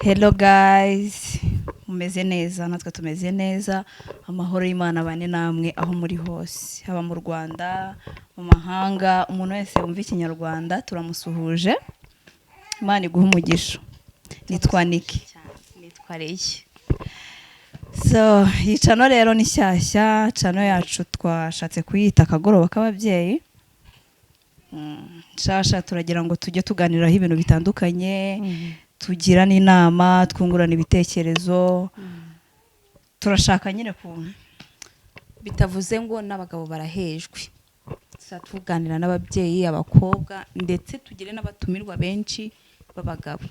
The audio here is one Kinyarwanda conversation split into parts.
Hello guys, mumeze neza, natwe tumeze neza, amahoro y'Imana bane namwe aho muri hose, haba mu Rwanda, mu mahanga, umuntu wese wumva ikinyarwanda turamusuhuje. Imana iguhe umugisha. Nitwa Niki. Nitwa Reye. So, iyi channel rero ni shyashya, channel yacu twashatse kuyita akagoroba k'ababyeyi. Nshasha turagira ngo tujye tuganiraho ibintu bitandukanye, tugirana inama, twungurana ibitekerezo. Turashaka nyine Bitavuze ngo n'abagabo barahejwe. Tuganira n'ababyeyi, abakobwa ndetse tugire n'abatumirwa benshi b'abagabo.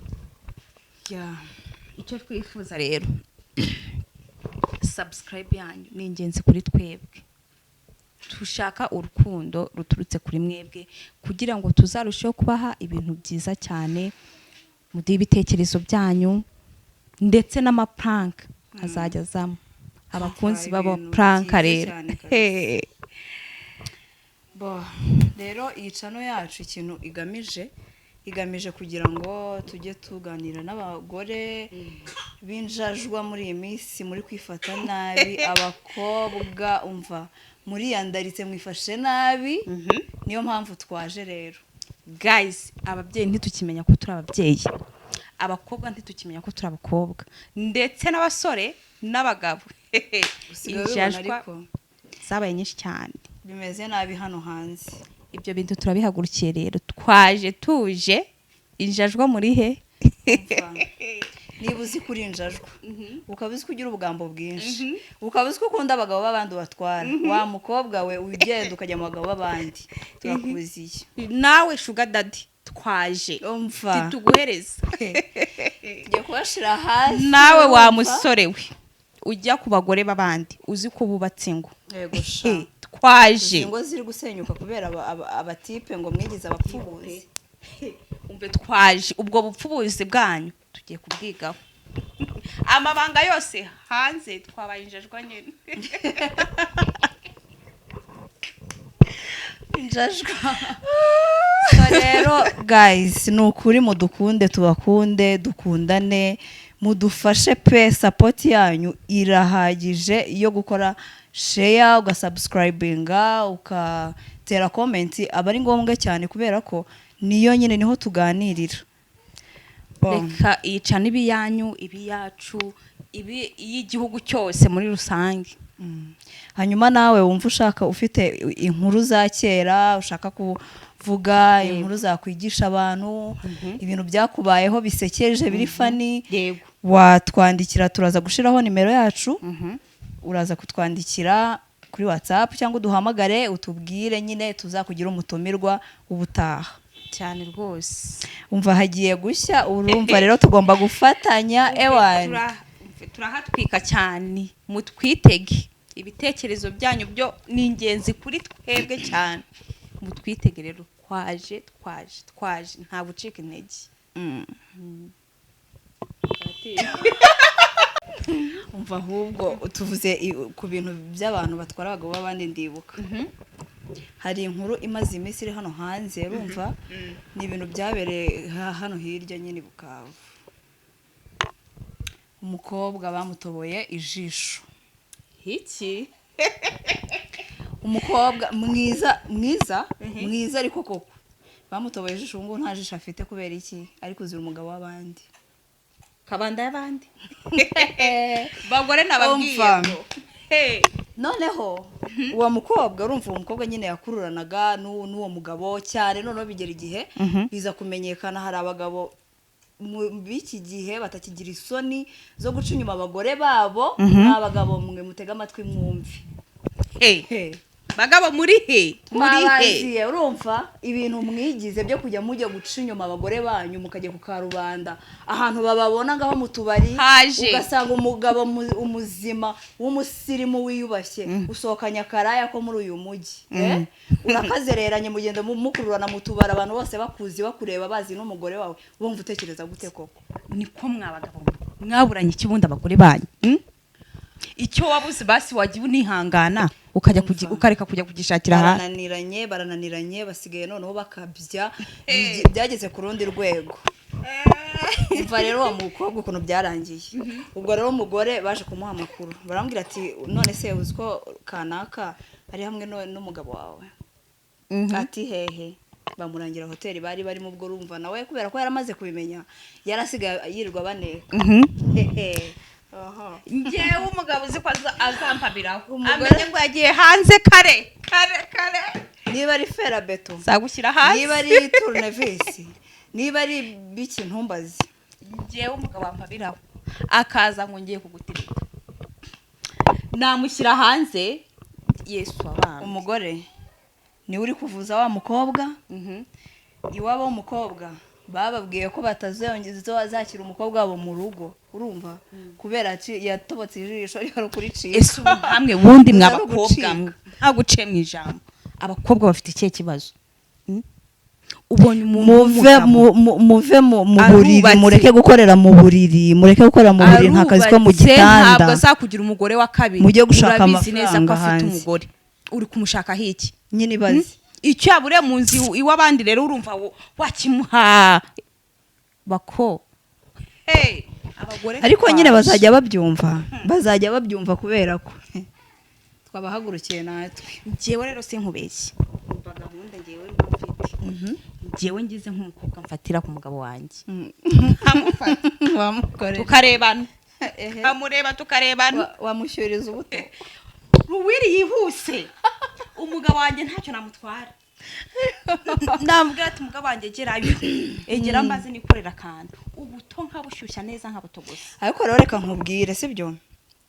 Icyo twifuza rero, subscribe yanyu ni ingenzi kuri twebwe. Tushaka urukundo ruturutse kuri mwebwe kugira ngo tuzarusheho kubaha ibintu byiza cyane, muduhe ibitekerezo byanyu ndetse n'amaprank azajya azamo. Abakunzi babo prank rero. Rero iyi channel yacu ikintu igamije kugira ngo tujye tuganira n'abagore binjajwa muri iyi minsi, muri kwifata nabi, abakobwa umva muri yandaritse mwifashe nabi. Niyo mpamvu twaje rero. Guys, ababyeyi ntitukimenya ko turi ababyeyi, abakobwa ntitukimenya ko turi abakobwa, ndetse n'abasore n'abagabo. Injajwa zabaye nyinshi cyane, bimeze nabi hano hanze. Ibyo bintu turabihagurukiye rero, twaje tuje. Injajwa muri he? Niba uzi kuri injajwa, ukaba uzi kugira ubugambo bwinshi, ukaba uzi ko ukunda abagabo b'abandi batwara, wa mukobwa we ugenda ukajya mu bagabo b'abandi, turakuziye. Nawe sugar daddy twaje tituguhereza. Ngiye kubashira hasi. Nawe wa musore we ujya ku bagore b'abandi uzi ko bubatse ngo. Yego sha. Twaje. Ingo ziri gusenyuka kubera abatipe ngo mwigize abapfubuzi. Umbe twaje ubwo bupfubuzi bwanyu tugiye kubwigaho. Amabanga yose hanze twabayinjajwa nyene. Injajwa. So rero guys, nukuri mudukunde, tubakunde, dukundane, mudufashe pe. Support yanyu irahagije yo gukora share, ugasubscribinga, ukatera comment, abari ngombwa cyane kubera ko niyo nyine niho tuganirira. Reka iyicana ibiyanyu, ibiyacu, ibi y'igihugu cyose muri rusange. Hanyuma nawe wumva ushaka ufite inkuru za kera, ushaka kuvuga inkuru zakwigisha abantu, ibintu byakubayeho bisekeje biri funny, watwandikira. Turaza gushiraho nimero yacu. Uraza kutwandikira kuri WhatsApp cyangwa uduhamagare utubwire, nyine tuzakugira umutumirwa ubutaha. Cyane rwose. Umva hagiye gushya, urumva rero tugomba gufatanya ewani. Turahatwika cyane, mutwitege. Ibitekerezo byanyu byo ni ingenzi kuri twebwe cyane. Mutwitege rero, twaje nta bucika intege. Umva ahubwo tuvuze ku bintu by'abantu batwara abagabo b'abandi ndibuka. Hari inkuru imaze iminsi iri hano hanze, urumva ni ibintu byabereye hano hirya nyine Bukavu. Umukobwa bamutoboye ijisho. Iki? Umukobwa mwiza ariko koko bamutoboye ijisho, ngo nta jisho afite kubera iki, ariko uzira umugabo w'abandi. Kabanda y'abandi. Bagore nababwiye ngo noneho uwo mukobwa, urumva uwo mukobwa nyine yakururanaga n'uwo mugabo cyane. Noneho bigera igihe biza kumenyekana hari abagabo b'iki gihe batakigira isoni zo guca inyuma abagore babo. N'abagabo mwe mutega amatwi mwumve. Bagabo muri he? Mwabaziye, urumva ibintu mwigize byo kujya mujya guca inyuma abagore banyu, mukajya ku karubanda ahantu bababona ngaho mu tubari, ugasanga umugabo umuzima w'umusirimu wiyubashye usohokanya karaya ko muri uyu mujyi. Urakazereranye mugenda mukururana mu tubara, abantu bose bakuzi bakureba bazi n'umugore wawe. Wumva utekereza gute koko? Niko mwabagabo mwaburanye ikibundi abagore banyu. Icyo wabuze basi wagiye unihangana ukareka kujya kugishakira barananiranye basigaye noneho bakabya byageze ku rundi rwego. umva rero wa mukobwa ukuntu byarangiye. Ubwo rero umugore baje kumuha amakuru barambwira ati none se uzi ko kanaka ari hamwe n'umugabo wawe? Ati hehe. Bamurangira hoteli bari barimo, ubwo urumva nawe kubera ko yaramaze kubimenya yarasigaye yirirwa baneka. Njyewe umugabo uzi ko azampabiraho amenye ngo yagiye hanze kare. Niba ari ferabeto zagushyira hasi, niba ari tournevis, niba ari biki ntumbazi. Njyewe umugabo wampabiraho akaza ngo ngiye kugutirita, namushyira hanze. Yesu abana umugore ni uri kuvuza wa mukobwa. Iwabo w'umukobwa bababwiye ko batazongeza azakira umukobwa wabo mu rugo, urumva, kubera yatobotse ijisho ari kuriciye. Ese hamwe bundi mw'abakobwa nta guciye mu ijambo, abakobwa bafite ikihe kibazo? Ubonye muve mu buriri, mureke gukorera mu buriri, nta kazi ko mu gitanda. Ntabwo azakugira umugore wa kabiri, mujye gushaka urabizi neza ko amafaranga afite hanze. umugore uri kumushakaho iki nyine ibaze. Icyo yaburiye mu nzu iw'abandi rero urumva wakimuha bako. Abagore ariko nyine bazajya babyumva kubera ko twabahagurukiye natwe. Njyewe rero sinkubeshye, umva gahunda njyewe mfite. Njyewe ngize nk'umukobwa mfatira ku mugabo wanjye, tukarebana, amureba tukarebana, wamushyuriza ubuto ruwiri yihuse. Umugabo wanjye ntacyo namutwara, nambwira ati umugabo wanjye egera maze nikorera akantu ubuto nkabushyushya neza nkabutogosa. ariko rero reka nkubwire sibyo,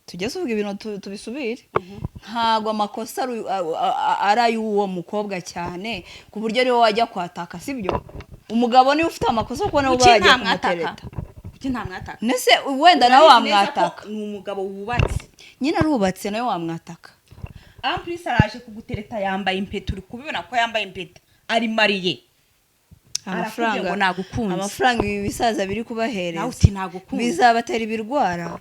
tujye tuvuga ibintu tubisubire. Ntago amakosa ari ay'uwo mukobwa cyane ku buryo ariwe wajya kwataka, sibyo? Umugabo niwe ufite amakosa kuko nawe bajya kumutereta. Kuki nta mwataka? Nese wenda nawe wamwataka. Ni umugabo wubatse, nyine arubatse nawe wamwataka. Amplis araje kugutereta yambaye impeta, uri kubibona ko yambaye impeta, ari mariye. Amafaranga ibi bisaza biri kubahereza, nawe uti nagukunda, bizabatera ibirwara.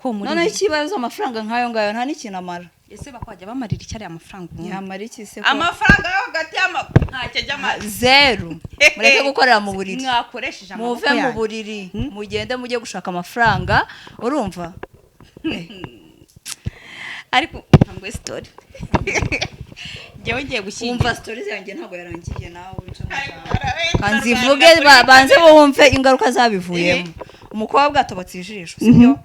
None ikibazo amafaranga nk'ayo ngayo nta n'ikintu amara. Ese bakwajya bamarira icyari amafaranga umwe? Yamara iki se? Amafaranga yo hagati ntacyo ajya amara. Zero. Mureke gukorera mu buriri, mwakoresheje amaboko muve mu buriri, mugende mujye gushaka amafaranga, urumva? Ariko ntabwo story njyewe ngiye gushyingira. Umva stories yanjye ntabwo yarangiye nawe kanzivuge banze bumve ingaruka zabivuyemo. Umukobwa atobotse ijisho, sibyo?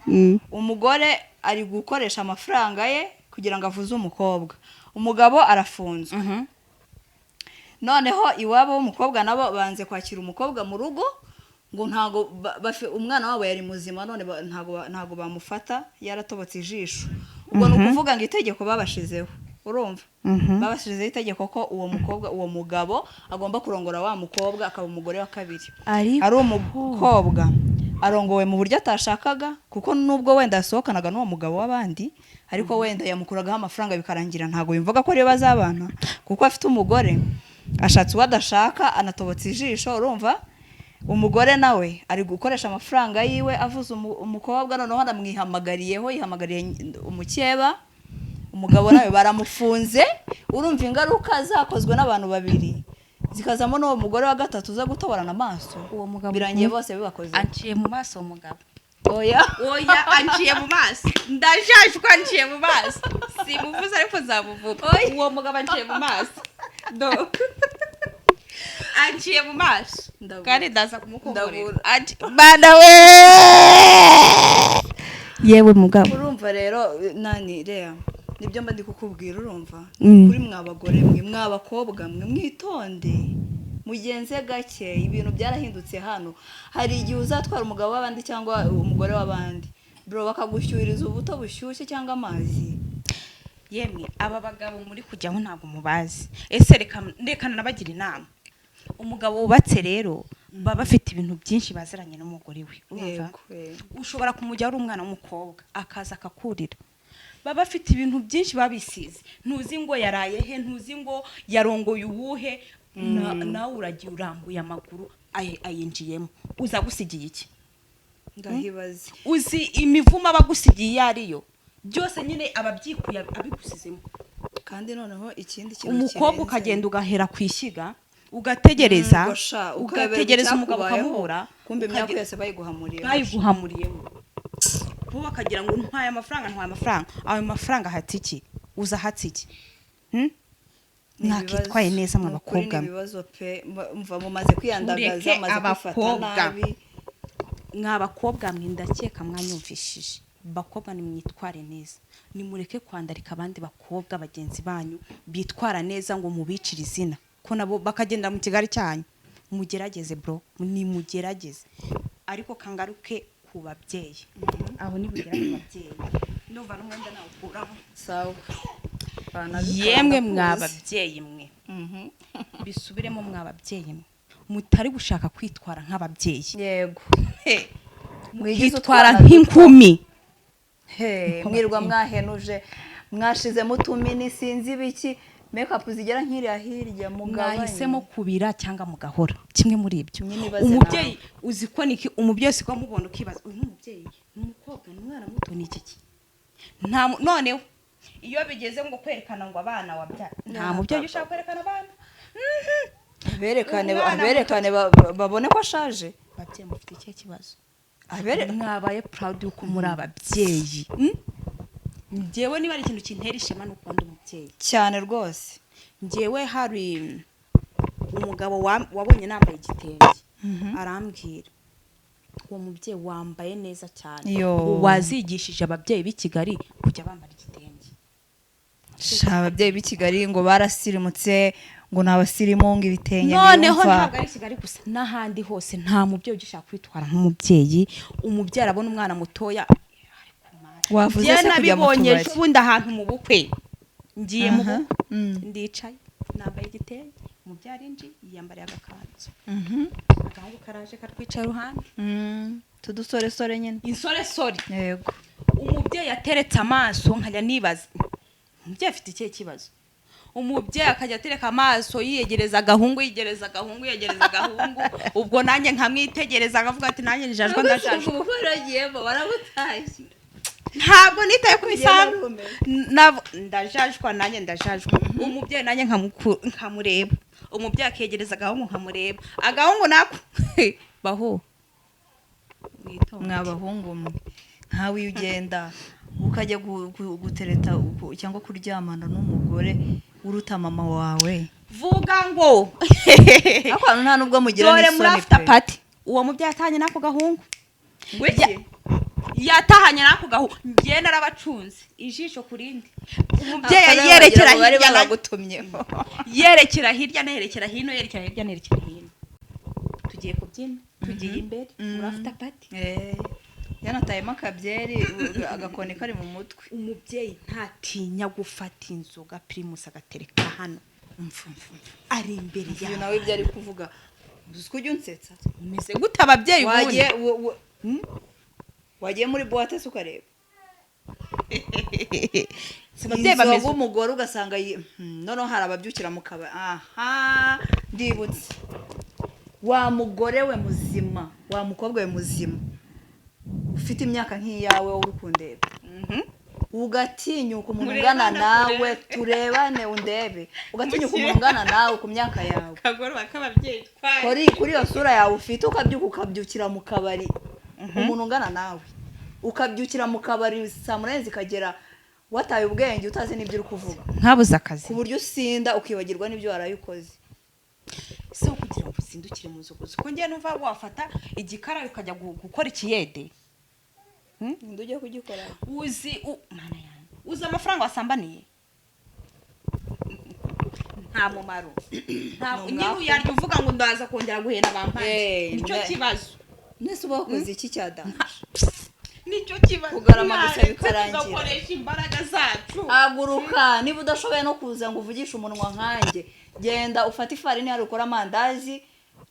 Umugore ari gukoresha amafaranga ye kugira ngo avuze umukobwa, umugabo arafunzwe. Noneho iwabo w'umukobwa nabo banze kwakira umukobwa mu rugo ngo ntago umwana wabo yari muzima, none ntago bamufata yaratobotse ijisho. Ubwo nukuvuga ngo itegeko babashizeho, urumva? Babashizeho itegeko ko uwo mugabo agomba kurongora wa mukobwa akaba umugore wa kabiri. Ari umukobwa arongowe mu buryo atashakaga, kuko nubwo wenda yasohokanaga n'uwo mugabo w'abandi, ariko wenda yamukuragaho amafaranga bikarangira ntago yumvaga ko ari bazabana, kuko afite umugore ashatse uwadashaka anatobotse ijisho, urumva? Umugore nawe ari gukoresha amafaranga yiwe avuze umukobwa, noneho anamwihamagariyeho, yihamagariye umukeba. Umugabo nawe baramufunze, urumva ingaruka zakozwe n'abantu babiri zikazamo n'uwo mugore wa gatatu uza gutoborana amaso. Uwo mugabo birangiye bose bibakoze. Anciye mu maso umugabo. Oya anciye mu maso, ndashaje ko anciye mu maso, simuvuze ariko zamuvuga. Uwo mugabo anciye mu maso anciye mu maso kandi ndaza kumukomorera. Bana we yewe mugabo, urumva rero nani rero nibyo mba ndi kukubwira, urumva? Kuri mwabagore mwe, mwabakobwa mwe, mwitonde mugenze gake. Ibintu byarahindutse hano. Hari igihe uzatwara umugabo w'abandi cyangwa umugore w'abandi, bro, bakagushyuriza ubuto bushyushye cyangwa amazi. Yemwe aba bagabo muri kujyaho ntabwo mubazi. Ese rekana nabagira inama. Umugabo wubatse rero baba bafite ibintu byinshi baziranye n'umugore we, urumva? Ushobora kumujya ari umwana w'umukobwa akaza akakurira, baba bafite ibintu byinshi babisize, ntuzi ngo yaraye he, ntuzi ngo yarongoye uwuhe, nawe uragiye urambuye amaguru ayinjiyemo, uza gusigiye iki? Ndahibaze. Uzi imivumo abagusigiye iyo ariyo byose nyine ababyikuye abigusizemo. Kandi noneho ikindi kintu umukobwa ukagenda ugahera kwishyiga ugategereza ugategereza umugabo ukamubura kumbe imyaka yose bayiguhamuriyemo bo bakagira ngo ntwaye amafaranga ayo mafaranga hatiki uza hatiki mwakitwaye neza mu bakobwa ibibazo pe mva mumaze kwiyandagaza maze kwifata nabi mw'abakobwa mwe ndakeka mwanyumvishije bakobwa ni mwitware neza nimureke kwandarika abandi bakobwa bagenzi banyu bitwara neza ngo mubicire izina ko nabo bakagenda mu Kigali cyanyu mugerageze bro ni mugerageze ariko kangaruke ku babyeyi aho ni bugera ku babyeyi ndumva n'umwenda nawe ukuraho sawa yemwe mw'ababyeyi mwe bisubiremo mw'ababyeyi mwe mutari gushaka kwitwara nk'ababyeyi yego mwitwara nk'inkumi mwirwa mwahenuje mwashizemo utumini sinzi biki makeup zigera nk'iriya hirya mwahisemo kubira cyangwa mugahora kimwe muri ibyo umubyeyi uzi ko niki umubyeyi siko mubona ukibaza uyu n'umubyeyi n'umukobwa n'umwana muto ni iki nta noneho iyo bigeze ngo kwerekana ngo abana wabya nta mubyeyi ushaka kwerekana abana berekane babone ko ashaje babyeyi mufite iki kibazo mwabaye proud yuko muri ababyeyi njyewe niba ari ikintu kintera ishema no kwanda umubyeyi cyane rwose njyewe hari umugabo wabonye nambaye igitenge arambwira uwo mubyeyi wambaye neza cyane wazigishije ababyeyi b'i Kigali kujya bambara igitenge ababyeyi b'i Kigali ngo barasirimutse ngo nabasirimunga ibitenge noneho ntabwo ari Kigali gusa n'ahandi hose nta mubyeyi ugishaka kwitwara nk'umubyeyi umubyeyi arabona umwana mutoya wavuze se kujya mu tubari ubundi ahantu mu bukwe ngiye mu bukwe ndicaye nambaye igitenge umubyeyi arinji yiyambariye agakanzu agahungu karaje katwicaye iruhande tudusoresore nyine insoresore yego umubyeyi ateretse amaso nkajya nibaza umubyeyi afite ikihe kibazo umubyeyi akajya atereka amaso yiyegereza agahungu ubwo nanjye nkamwitegereza akavuga ati nanjye njajwe ndashajwe ntabwo nitaye ku bisambu ndajajwa nanjye ndajajwa umubyeyi nanjye nkamureba umubyeyi akegereza agahungu nkamureba agahungu nako baho mw'abahungu mwe nkawe iyo ugenda ukajya gutereta cyangwa kuryamana n'umugore uruta mama wawe vuga ngo ahantu nta nubwo mugira n'isoni pe dore muri after party uwo mubyeyi atahanye n'ako gahungu yatahanye n'ako gahungu njye narabacunze ijisho kurindi umubyeyi yerekera hirya baragutumyeho yerekera hirya nerekera hino yerekera hirya nerekera hino tugiye kubyina tugiye imbere muri after party yanatayemo akabyeri agakoni kari mu mutwe umubyeyi ntatinya gufata inzoga primus agatereka hano ari imbere yawe nawe ibyo ari kuvuga uzi ko ujya unsetsa umeze gute ababyeyi ubundi wagiye muri boîte se ukareba inzoga umugore ugasanga noneho hari ababyukira mu kabari aha ndibutse wa mugore we muzima wa mukobwa we muzima ufite imyaka nk'iyawe uri kundeba ugatinyuka umuntu ungana nawe turebane undebe ugatinyuka umuntu ungana nawe ku myaka yawe kagorwa k'ababyeyi twaye kuri iyo sura yawe ufite ukabyukira mu kabari umuntu ungana nawe ukabyukira mu kabari saa munani zikagera wataye ubwenge utazi n'ibyo uri kuvuga nkabuze akazi ku buryo usinda ukibagirwa n'ibyo warayukoze so kugira ngo usindukire mu nzogo ko ngiye numva wafata igikara ukajya gukora ikiyede ndujye kugikora mana yanjye uzi amafaranga wasambaniye nta mumaro niba uyarya uvuga ngo ndaza kongera guhena bampaye nicyo kibazo nese uba wakoze iki cyadanje nicyo kibazo kugarama gusa bikarangira tugakoresha imbaraga zacu aguruka niba udashoboye no kuza ngo uvugishe umunwa nkanjye genda ufate ifarini hari ukora amandazi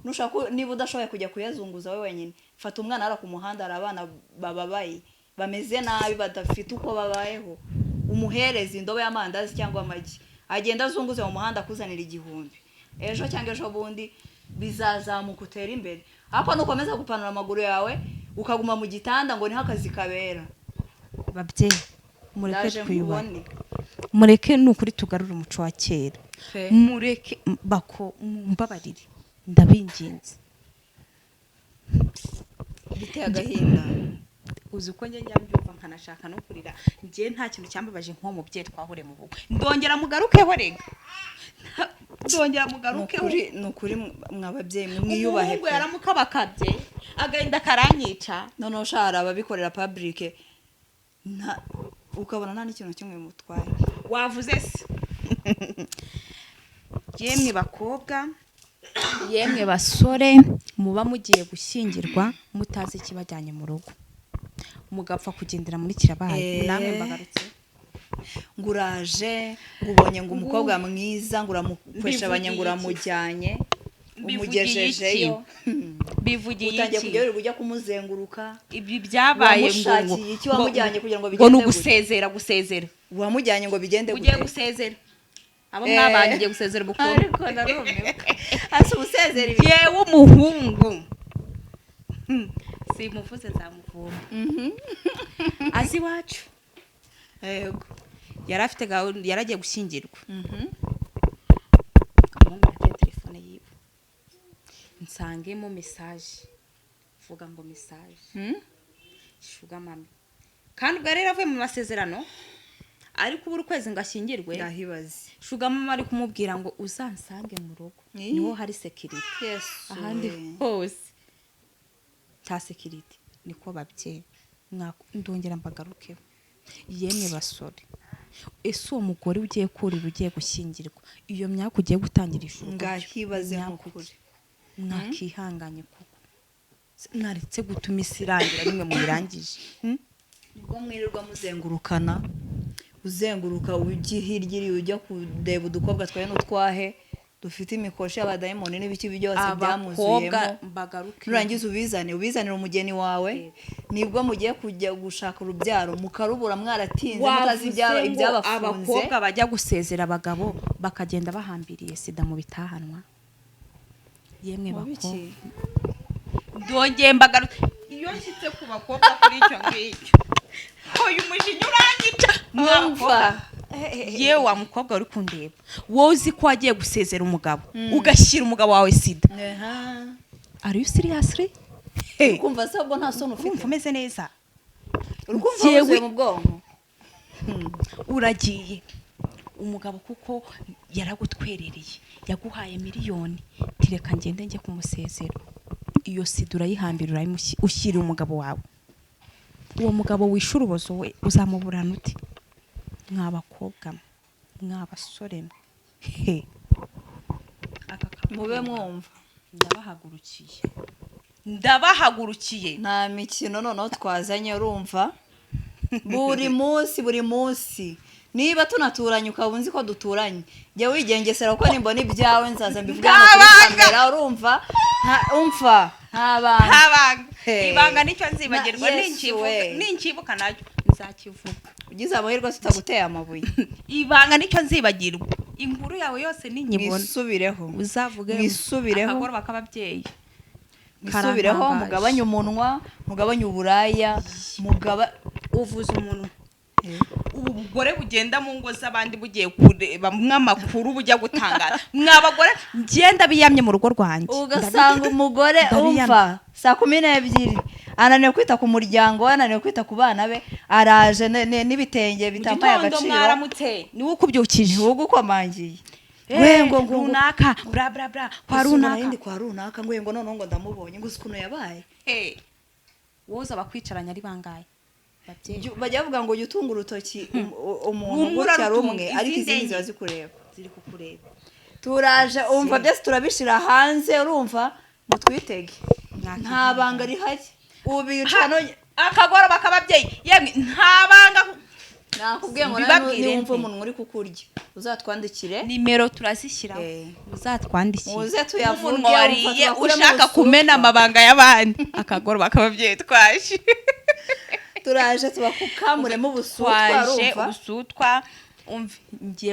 nushaka niba udashoboye kujya kuyazunguza we wenyine fata umwana ara ku muhanda hari abana bababaye bameze nabi badafite uko babayeho umuhereza indobo y'amandazi cyangwa amagi agenda azunguze mu muhanda akuzanira 1000 ejo cyangwa ejo bundi bizazamuka utera imbere ariko nukomeza gupanura amaguru yawe ukaguma mu gitanda ngo niho akazi kabera babyeyi mureke twiyubane mureke nukuri tugarura umuco wa kera mureke mumbabarire ndabinginze biteye agahinda uzi uko njye njyabyumva nkanashaka no kurira njye nta kintu cyambabaje nko mu bye twahure mu bukwe ndongera mugarukeho rega ndongera mugarukeho nukuri mwababyeyi mwiyubahe umuhungu yaramukabakabye agahinda karanyica noneho ushara ababikorera public ukabona nta n'ikintu kimwe mutwaye wavuze se yemwe bakobwa yemwe basore muba mugiye gushyingirwa mutazi ikibajyanye mu rugo mugapfa kugendera muri kirabaye namwe mbagarutse nguraje ngubonye ngo umukobwa mwiza nguramukwesha abanyangura mujyanye umugejejeyo bivugiye iki utangiye kujya ujya kumuzenguruka ibi byabaye ngo iki wamujyanye kugira ngo bigende gusezera wamujyanye ngo bigende ugiye gusezera abo mwabanye ugiye gusezera ubukuru ariko narumiwe ase ubusezera yewe umuhungu si muvuze zamuvuma azi wacu yego yarafite gahunda yaragiye gushyingirwa amumara telefone yiwe nsangemo message vuga ngo message shuga mami kandi ubwo rero avuye mu masezerano ariko ubura ukwezi ngo ashyingirwe ndahibaze shuga mama ari kumubwira ngo uzansange mu rugo niho hari security ahandi hose ta security niko babye ndongera mbagarukeho yemwe basore ese uwo mugore ugiye kurira ugiye gushyingirwa iyo myaka ugiye gutangira ishuri ngahibaze nk'ukuri mwakihanganye kuko mwaretse gutuma isi irangira nimwe muyirangije nibwo mwirirwa muzengurukana uzenguruka ujya hirya ujya kureba udukobwa twaye n'utwahe dufite imikoshi y'abadayimoni n'ibiki byose byamuzuyemo nurangiza ubizanira umugeni wawe nibwo mugiye kujya gushaka urubyaro mukarubura mwaratinze mutazi ibyabafunze abakobwa bajya gusezera abagabo bakagenda bahambiriye sida mu bitahanwa yemwe bakobwa ndongeye mbagaruke iyo nshyitse ku bakobwa kuri icyo ngicyo uyu mujinya urangica mwumva yewe wa mukobwa uri kundeba wowe uzi ko wagiye gusezera umugabo ugashyira umugabo wawe sida are you seriously ukumva se ubwo nta soni ufite umeze neza ukumva wuzuye mu bwonko uragiye umugabo kuko yaragutwerereye yaguhaye miliyoni tireka ngende njye kumusezera iyo sida urayihambira ushyira umugabo wawe uwo mugabo wishe urubozo we uzamuburana uti mwabakobwa mwabasore mube mwumva ndabahagurukiye nta mikino noneho twazanye urumva buri munsi niba tunaturanye ukaba unzi ko duturanye jya wigengesera kuko nimbona ibyawe nzaza mbivuga kuri kamera urumva ntabanga ibanga nicyo nzibagirwa ninkibuka nacyo nzakivuga ugize amahirwe tutaguteye amabuye ibanga nicyo nzibagirwa inkuru yawe yose ninyibona mwisubireho uzavuge akagoroba k'ababyeyi mwisubireho mugabanye umunwa mugabanye uburaya uvuze umunwa ubu bugore bugenda mu ngo z'abandi bugiye kureba mw'amakuru bujya gutangara mwabagore ngenda biyamye mu rugo rwanjye ugasanga umugore umva saa 12 ananiwe kwita ku muryango ananiwe kwita ku bana be araje n'ibitenge bitambaye agaciro mwaramutse niwe ukubyukije ugukomangiye ngo runaka bra bra bra kwa runaka ngo none ngo ndamubonye ngo ukuntu yabaye woza bakwicaranya ari bangaye bajya bavuga ngo utunga urutoki umuntu gutya rumwe ariko izindi ziba ziri kukureba turaje umva byose turabishira hanze urumva mutwitege nta banga rihari ubicano akagoroba k'ababyeyi yemwe nta banga nakubwiye ngo niwumva umuntu uri kukurya uzatwandikire nimero turazishyiraho uzatwandikire muze tuyavuge wariye ushaka kumena amabanga y'abandi akagoroba k'ababyeyi twaje turaje tubakukamuremo ubusutwa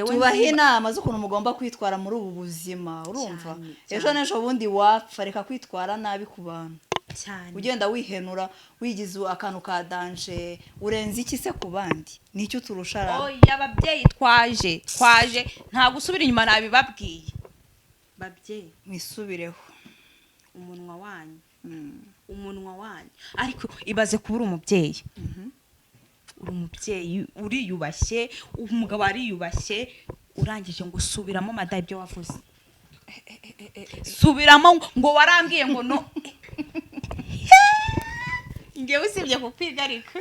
tubaha inama z'ukuntu mugomba kwitwara muri ubu buzima urumva ejo n'ejo bundi wapfa reka kwitwara nabi ku bantu cyane ugenda wihenura wigize akantu ka danje urenze iki se ku bandi nicyo turusha oya ababyeyi twaje nta gusubira inyuma nabibabwiye babyeyi mwisubireho umunwa wanyu ariko ibaze kuba uri umubyeyi uriyubashye umugabo ariyubashye urangije ngo subiramo mada ibyo wavuze subiramo ngo warambwiye ngo no ngewe usibye kukwiga ariko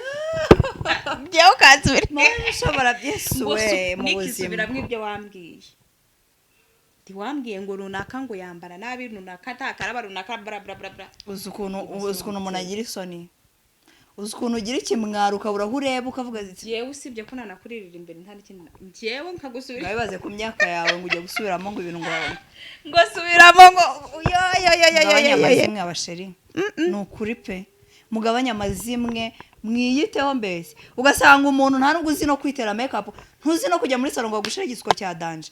ngewe ukansubira mpamvu ushobora byisuwe mu buzima nikisubiramo ibyo wambwiye ntiwambwiye ngo runaka ngo yambara nabi runaka ntakaraba runaka bla bla bla uzi ukuntu umuntu agira isoni uzi ukuntu ugira ikimwaro ukabura aho ureba ukavuga ziti yewe usibye ko nanakuririra imbere nta n'ikintu ngewe nkagusubira bibaze ku myaka yawe ngo ujye gusubiramo ngo ibintu ngo subiramo ngo mugabanye amazimwe abasheri ni ukuri pe mugabanye amazimwe mwiyiteho mbese ugasanga umuntu nta nubwo uzi no kwitera make-up ntuzi no kujya muri salon ngo bagushire igisuko cya danje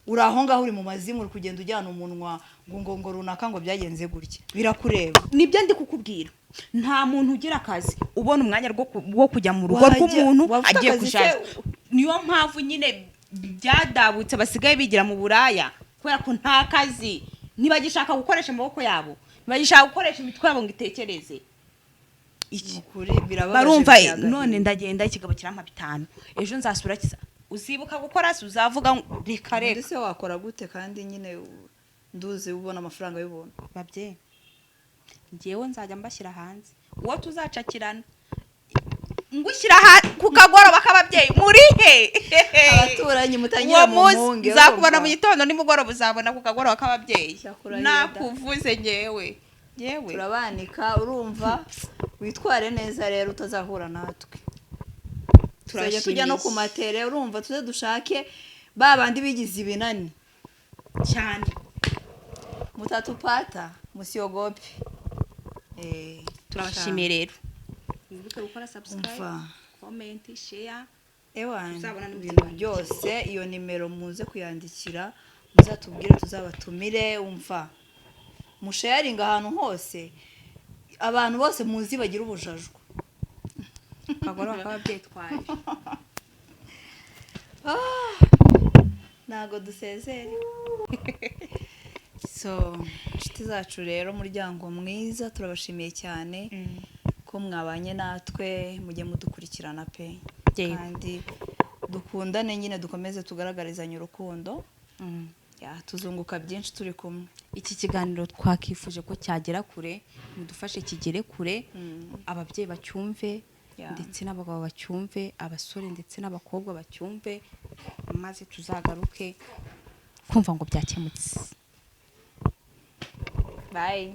uri aho ngaho uri mu mazimu uri kugenda ujyana umunwa ngo runaka ngo byagenze gutya birakureba nibyo ndi kukubwira nta muntu ugira akazi ubona umwanya wo kujya mu rugo rw'umuntu agiye kushaka niyo mpamvu nyine byadabutse basigaye bigira mu buraya kubera ko nta kazi ntibagishaka gukoresha amaboko yabo ntibagishaka gukoresha imitwe yabo ngo itekereze barumva none ndagenda ikigabo kirampa 5 ejo nzasubira uzibuka gukora se uzavuga reka ndetse wakora gute kandi nyine nduzi ubona amafaranga y'ubuntu babye ngewe nzajya mbashyira hanze uwo tuzacakirana ngushyira ku kagoroba k'ababyeyi muri he abaturanyi mutangira mu munge nzakubona mu gitondo nimugoroba uzabona ku kagoroba k'ababyeyi nakuvuze ngewe turabanika urumva witware neza rero utazahura natwe turajya tujya no ku matere urumva tuze dushake babandi bigize ibinani cyane mutatupata musiyogope turabashimiye rero wibuke gukora subscribe comment share ibintu byose iyo nimero muze kuyandikira muzatubwire tuzabatumire umva musharinga ahantu hose abantu bose muzi bagira ubujajwa kagoro bakababyeyi twaje ntago dusezere so inshuti zacu rero umuryango mwiza turabashimiye cyane ko mwabanye natwe mujye mudukurikirana pe kandi dukundane nyine dukomeze tugaragarizanye urukundo tuzunguka byinshi turi kumwe iki kiganiro twakifuje ko cyagera kure mudufashe kigere kure ababyeyi bacyumve ndetse n'abagabo bacyumve abasore ndetse n'abakobwa bacyumve maze tuzagaruke kumva ngo byakemutse bye